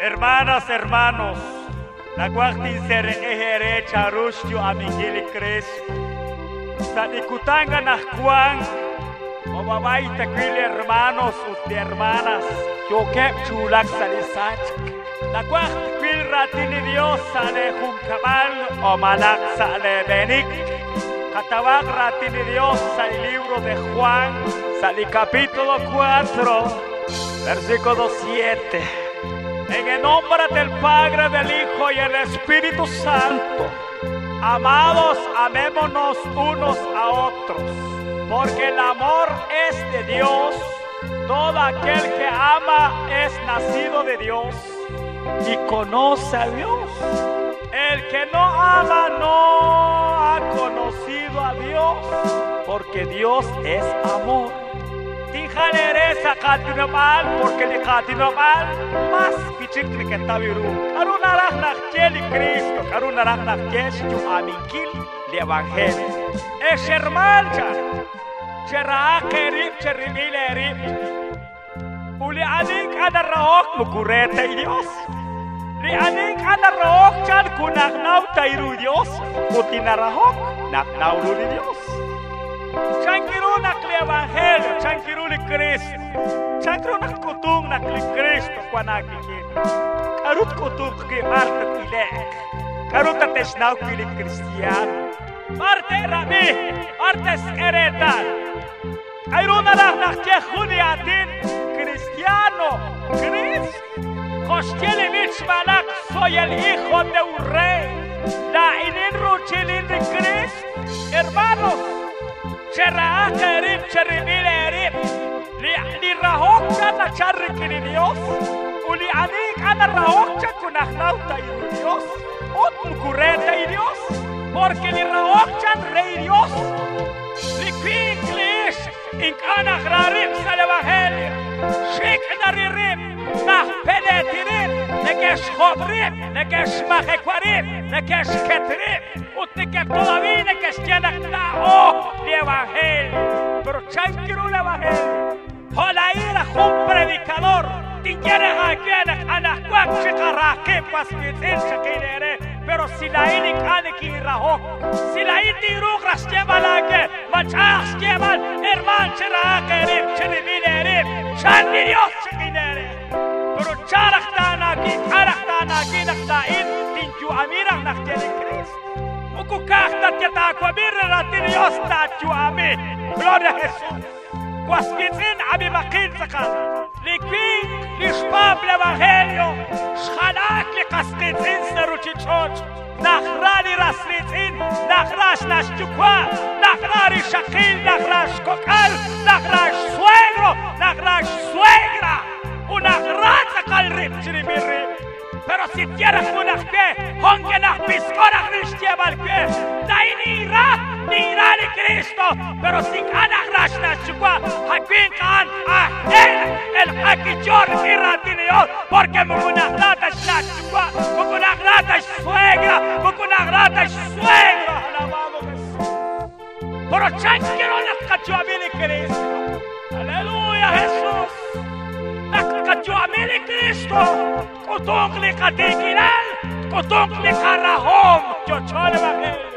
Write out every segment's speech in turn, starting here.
Hermanas, hermanos, la cuartin ser ehere charustio amigili Cristo. Sanikutanga Juan, o babaita kwili hermanos y hermanas, yo que chulak salisach. La cuarta kwil ratini Dios sale juncabal o malak sale benik. Catabak ratini Dios sale libro de Juan, sale capítulo 4, versículo 7. En el nombre del Padre, del Hijo y el Espíritu Santo, amados, amémonos unos a otros, porque el amor es de Dios. Todo aquel que ama es nacido de Dios y conoce a Dios. El que no ama no ha conocido a Dios, porque Dios es amor. Dijaleresa katinomal, porque le katinomal más pichikli que tabiru. Karunarach nacheli Cristo, karunarach nacheli tu aminkil el Evangelio. Es hermana, chera kerib cheribilerib. Uli anik ana raok mukureta y Dios. Li anik ana raok chan kunaknau tairu Dios. Kutina raok naknau Dios. Chanquiruna el Evangelio, chanquiruna Cristo, chanquiruna kutung nakli Cristo kuanaki. Karut kutung que marta pilek, karuta tesnau pili cristiano. Marte rami, marte esqueretal. Kairuna nakche juliatin cristiano, Cristo. Kostielevich malak, soy el hijo de un rey. La inenruchilin de Cristo, hermanos. Chera kerib cheribilerib li rahokcha na charrikini Dios uli anik ana rahokcha kunaknauta y Dios ot mukureta y Dios porque li rahokcha rey Dios li kwiklish inkana grarib sal evangelio shik naririb nah penetirib nekesh khobrib nekesh mahekwarib nekesh ketrib que todavía que tiene el Evangelio, pero chanquiru el Evangelio. Hola ira un predicador, tiene a la cuachicara que pasquiten que pero si la ira cane que rajo, si la ira rugras lleva la que machas lleva hermano chera que cheribinerib, channi Dios cherinere, pero charactana aquí nakta in tu amira nakte Cristo. Ukukahta tiata kwabirra ratini yosta chuami. Gloria a Jesús. Kwaskitin abi makin sakan. Liquin lishpab l'Evangelio. Shchalak li kaskitin seruchichot. Nachrali raslitin. Nachrash nashchukwa. Nachrali shakil. Nachrash kokal. Nachrash suegro. Nachrash suegra. Unachrat sakal rip chiribirri. Pero si tienes una fe, aunque las pisconas no llevan fe, ni irá ni Cristo. Pero si ganas rashna chukwa, aquí can el akichor irá Dios, porque mukuna grata es la chukwa, mukuna grata es suegra, mukuna grata es suegra. Alabado Jesús. Pero chanquero la cachuamini Cristo. Aleluya Jesús. Kachuamini Cristo, kutong li katikilal, kutong li karahom, chochol Evangelio.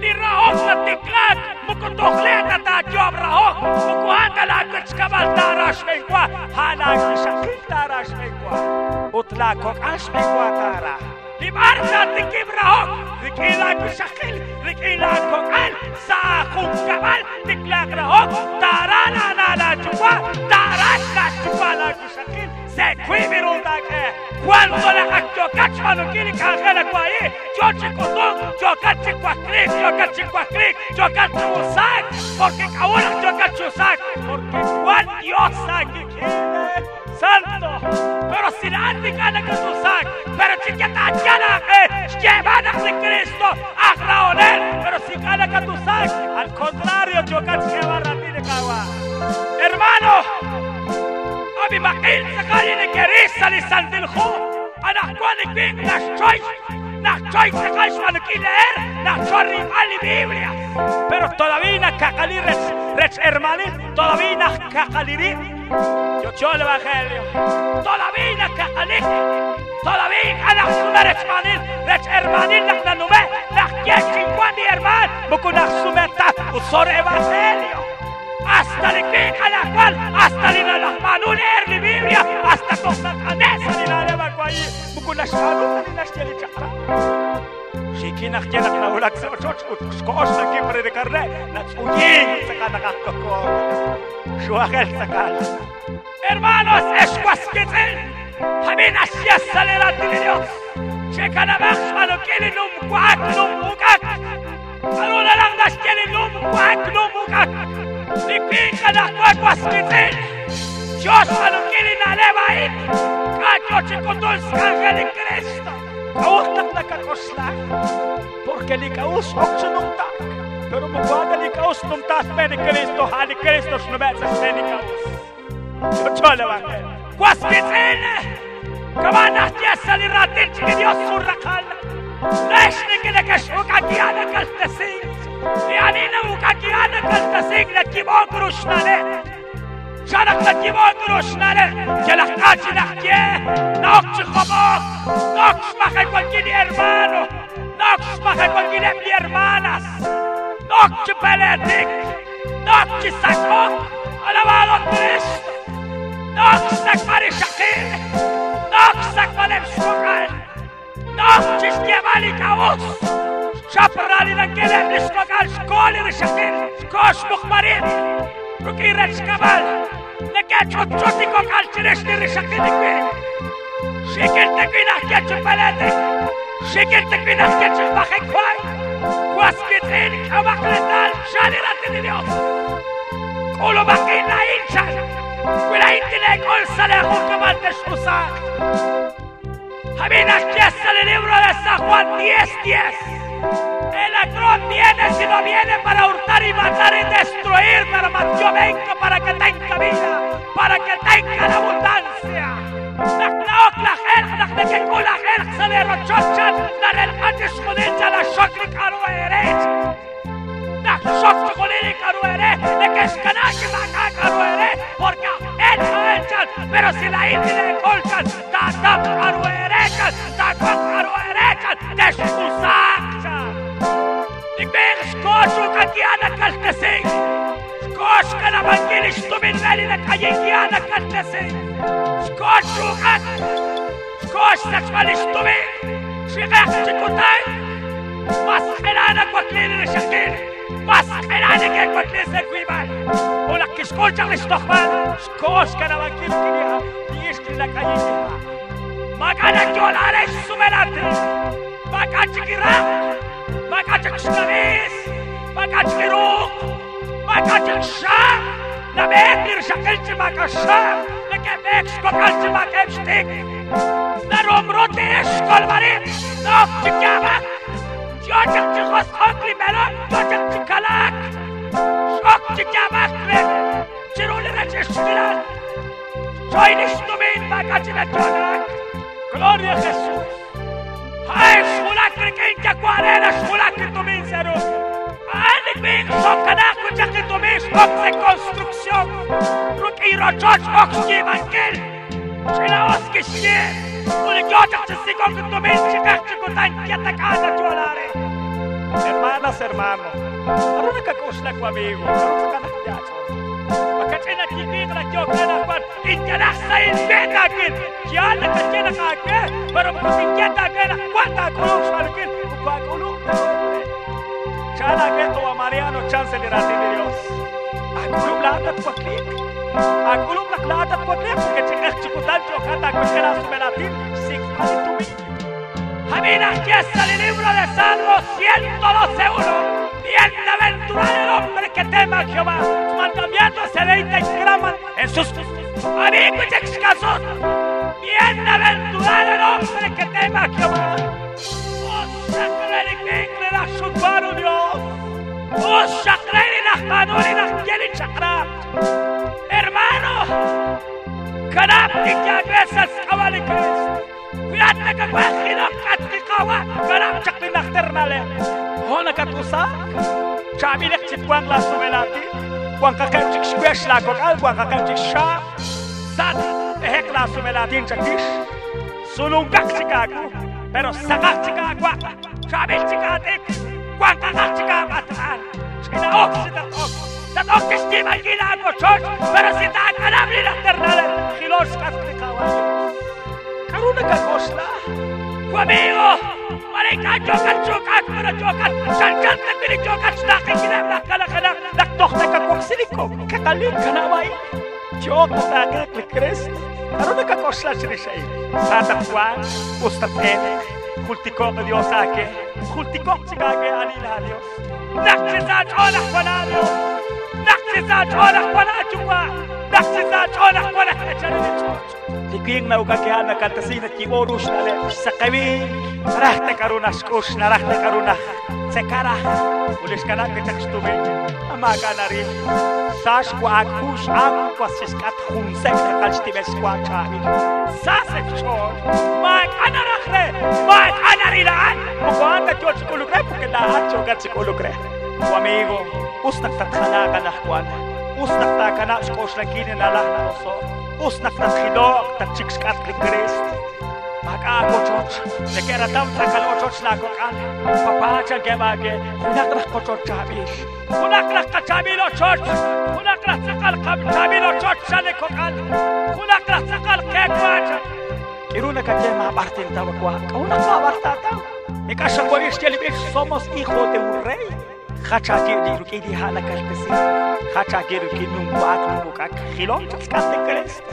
Li rahom na tiklat, mukutong leta ta job rahom, mukuhata la kutskabal tarash mekwa, halag shakil tarash mekwa, utla kok ash mekwa tara. Li marta tikib rahom, likila kushakil, likila kokal, sa kukabal, tiklak rahom, tarana na la chukwa, tarash la chukwa la kushakil. Se qui miruta che quando la giocacci fanno chi li cagano qua e giocacci qua clic, giocacci qua clic, giocacci un sac, perché ahora giocacci un sac, porque cual Dios sabe que santo, pero si la anticana que tu sac, pero si que ta gana llevan a Cristo a Raonel, pero si gana que tu sac, al contrario giocacci va a ratire cagua. Hermano, Abi makin sakali ni kerisa li sandilho. Anak ko ni king nach choice sakali shanu kiler, nach chorri ali Biblia. Pero todavía kakali rech hermani, todavía kakali. Yo el Evangelio. Todavía kakali. todavía anak sumer hermanin nak nanume nak kienchingwan ni herman mukunak sumeta usor evangelio hasta le que cada cual hasta le la mano leer la Biblia hasta con la canesa ni la leva kwai mukunak shalu ni nasheli chakra shiki nakjela na ulak se skos na ki predicarle na tsuyin sa kanakakko shuagel sakal hermanos esquasqueten Hamina siesta delante de Dios. Checa la máxima no quiere num mukak. Aluna lang nas quiere num mukak. Ni pica na cuacuas que ten. Dios no quiere na leva ahí. Cacho chico dulce ángel de Cristo. Kaustak na kakosla. Porque li kaus okso nung tak. Pero mukada li kaus nung tas pene Cristo. Hali Cristo snubetsa pene kaus. Chocho le vangel. Quasqueten Kabana tiesa li ratin que Dios surrakala Nashni que le kashuka kiana kaltasing Lianina muka kiana kaltasing la kibok rushnale Shanak la kibok rushnale Kelakachi nakye Nokchi khobok Nokchi mahe cualquier hermano Nokchi mahe cualquier hermanas Nokchi peletik Nokchi sakok Alabado Cristo Noksak mari shakil, noksak malem shokal, nokchis kevali kaos, shaprali na kelem liskokal shkoli na shakil, shkosh mukhmarin, rukiret shkabal, nekechot choti kokal chiresh ni shakil nikwe, shikil tekwi nakechot paletek, shikil tekwi nakechot bakhekwai, kwaskitin kabakletal shali ratin Dios, kolo bakin na inchal. Quella intile colsa le juzgaban de su sangre. Habina fiesta el libro de San Juan 10:10. El ladrón viene si no viene para hurtar y matar y destruir, pero yo vengo para que tenga vida, para que tenga la abundancia. La jerja de que con la jerja se le rochochan, la relajante escudilla, la chocri caro derecha. La chocri caro derecha, de que es canalla la caro derecha, porque pero si la India le colcan, tatam aruerekan, deskusakchan. Ik ben skoshu kakiana kaltesing. Skosh kana bangilish tumin veli na kayikiana kaltesing. Skoshu kat. Skosh saksvalish tumin. Shigak chikutay. Mas kailangan kwaklini na shakil. Mas kailangan kaya kwaklini sa kuibay. Una que escucha el estofado, escucha la vaquilla, y es que la calle Macana Yolara es sumerante, Macachikira, Macachikstavis, Macachiruk, Macachikshah, la Bekir Shakelchi Macashah, la Quebec Skokalchi Macapstik, la Romrote Escolmarim, no Chikama, Jojak Chikos Hokli Melon, Jojak Chikalak. Chirule Rechishkiran, Joinish Tumin, Macachinachonak, Gloria a Jesús. Ay, Shulakri Kinja Quarela, Shulakri Tumin Zeru. Ay, Bing, Sokanaku, Jaki Tumin, Ox de construcción, Ruki Rochoch, Ox Evangel, Chilaoski Shir, Ulijotak Chisikok Tumin, Chikak Chikutan, Yatakana Cholare. Hermanas, hermanos, ahora que cosa con amigo, ahora que nos llama. Makachina kikita yo kana kwan, injana sa inbeta kin, kiana kachina kake, pero kusinjata kana kwanta kurus alkin, kwa kulu. Chala keto a Mariano chance de ratin de Dios. Akulum latat kwa klik, akulum latat kwa klik, porque chikak chikutal yo kata kuchera sumelatin, sikmali tumi. Hamina fiesta el libro de Salmos 112:1. Bienaventurado el hombre que tema a Jehová, sus mandamientos se deleita y claman en sus amigos y excasos. Bienaventurado el hombre que tema a Jehová. Oh, sacreri que la chuparu Dios. Oh, sacreri la manori la quiere chakra. Hermano, canapti que a veces cabal y Cristo. Cuídate que cuajino katikawa, canapti que la ternale. Hona katusa, chabilek chipwang la sumelati, wang kakachik squash la kokal, wang kakachik sha, sat ehek la sumelatin chakish, Sulungak Chicago, pero Sagak Chicago, Shabil Chicago, Quangak Chicago, China Oxida Ox, that Oxistima Gilago Church, pero si da Canabri Naternale, Hilos Kaskawa. Karuna Kakosla, Quamigo, Marika Jokat Jokat, Mara Jokat, Shankan Kakiri Jokat, Snaking in a Kalakana, that Doctor Kakoxilico, Kakalik Kanawai, Jokat Crest. Karuna Kakosla Sirishay, Santa Juan, Ustaten, Kultiko Diosake, Kultiko Chigage Alilarios, Naxizat Ola Panarios, Naxizat Ola Panajua, Naxizat Ola Panajua. Tiking na ukakihan na kantasina Kiborus na le, sa kami, Rahta Karuna Skus, na Rahta Karuna, Sekara, Ulis ka na kitakstumin, Amaga na rin. Sash kwa akush am kwa siskat hunsek na kalstibes kwa chabi. Sasek chor, maik anarachre, maik anarilaan. Mukhang na George Kulukre, pukilaan chogat si Kulukre. Amigo, usnak tatkana ka na kwan, usnak takana skos na kinin na lang na oso, usnak tatkilok, tatchikskat likrist. Ako George, nekera tam takal George lago kan, papacha gemage, kunakrak ko George chabi, kunakrak ka chabi lo George, kunakrak sakal kam chabi lo George chale ko kan, kunakrak sakal kekwacha. Kiruna ka gema Martin tawakwa, kaunak ka bartata. Ikasha koris jelibis somos hijo de un rey. Hacha giri rukidi halakal pesi, hacha giri kinumwak numukak, hilon chaskate crest.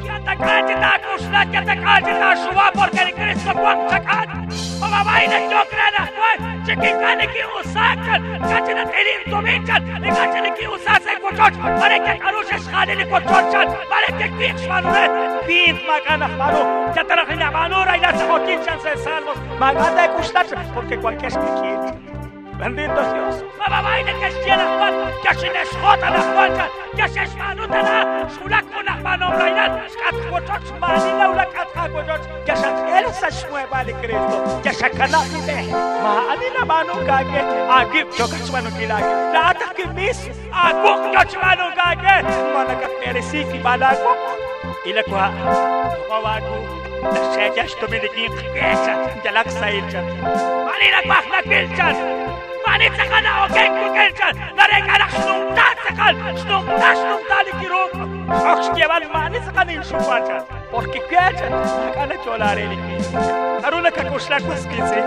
Yata kajita kusla, yata kajita suwa porque el Cristo Juan sacan. Mamabaina jokrana Juan, chekikane ki usakan, kachina terin tominchan, ni kachina ki usase kochoch, pare que karushes khale ni kochochan, pare que kix manuret, bint magana manu, yata rajina manura y las hokinchan se salvos, maganda kusla porque cualquier piquit. Bendito Dios. Mamabaina que llena Juan, que se les jota la Juancha, que se esmanuta la, sulak una mano rainan, skat kochoch manila ula katha kochoch, que se él se mueva de Cristo, que se canalibe, ma anila mano kage, agib chokat mano kilage, la ataki mis, aguk choch mano kage, mana ka peresiki malago, ila kwa, tukawagu, la sejas tumilikin kesa, jalak sailcha, manila kwa na kilchan. Manit sakal na okay kukelchan, narekalak snumtat sakal, snumtat likirok. Ox llevan manit sakal in supacha, porque kelchan, makana cholare liki. Aruna kakusla kuskisi.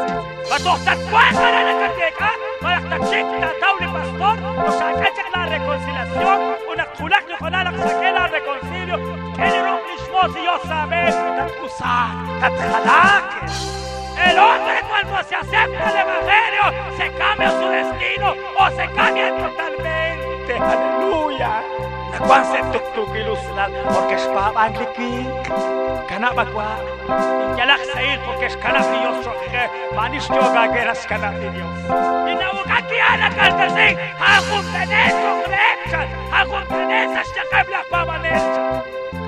Batoktat kuakara na kateka, malaktak chekta tauli pastor, o sakachak la reconciliación, una kulak ni konalak sakel la reconcilio, el romplismo si yo sabe, tatkusa, tatjalak. El hombre cuando se acepta el evangelio se cambia su destino o se cambia totalmente. Aleluya. Cuán se tuk ilusionar porque es pa angliki. Kanaba kwa. Yalak sail porque es kanab Dios que manish yoga geras kanab Dios. Y no ukakiana kaltasi hagun teneso grecha, hagun tenesa shakabla pa manecha.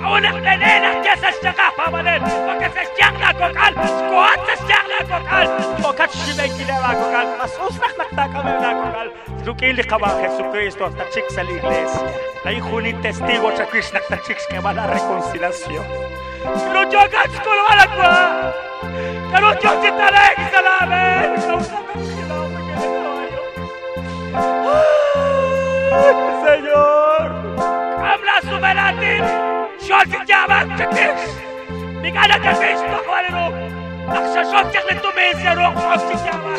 Una venena que se escaga para valer, porque se escaga cocal, squat se escaga cocal, cocal shibe kileva cocal, asus nakta kamela cocal. Tú que le acaba Jesucristo hasta chicks a la iglesia. La hijo ni testigo cha Krishna hasta chicks que va a la reconciliación. Pero yo gats con la qua. Pero yo te daré que se la ve. Señor, habla su veratin. شال في الجامعة تكتش بقالة تكتش تقوالنو نقشة شوف تغلطو ميزي روح شوف في الجامعة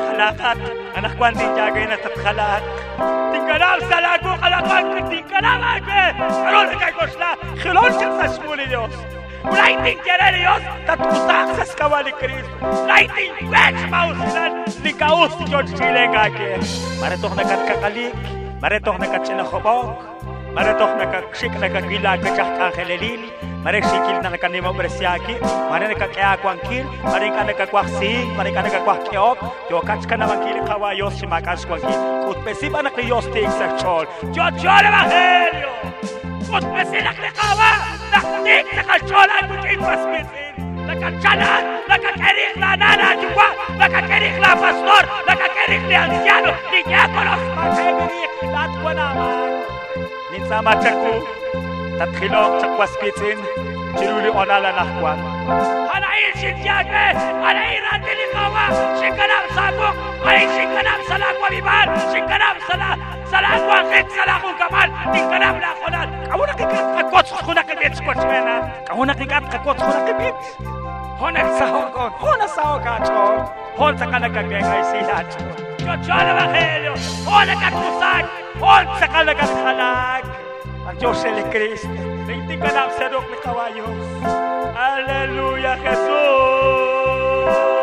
خلاقات أنا أخوان دي جاقينة تتخلاق تنقلال سلاقو خلاقات تنقلال عاقه خلون لك يقوش لا خلون شمسة شمولي ديوس ولا يتنجري ديوس تتقصاق سسكوالي كريس لا يتنجوش ماوسلان لكاوس جورج شيلين عاقه مارتوخ نكات كاقاليك Maretoh na katsina khobok, maretoh na kakshik na kakila kachak kangelelil, marek sikil na kanima bersiaki, mare na kakya kwankil, mare ka na kakwaksin, mare ka na kakwakyok, yo kach ka na makil kawayos si makas kwankil, utpesiba na kriyos tik sa chol, yo chol evangelio, utpesi na krikawa, na tik sa kachol ang mutin pasmisin. Nakachanan, nakakerik la nana juga, nakakerik la pastor, nakakerik la anciano, ni diáconos, makebiri, lat ko naman. Minsan machaku, Tatkilok sa kwaspitin, chiruli onala nakwan. Hanail sinjagme, hanail ratilikawa, singkanam sabuk, ay singkanam salakwa biban, singkanam salakwa kit salakong kamal, tingkanam lakonan. Kau nakikat kakot ko nakibit sportsmena. Kau nakikat kakot ko nakibit. Honak sahokon, honak sahokachon. Hon sa kanagagengay sila chon. Chon evangelio, honak katusag, hon sa kanagaghalag. Ang Diyos ni Cristo, tingting ka na ang sarok ni kawayo. Hallelujah, Jesus!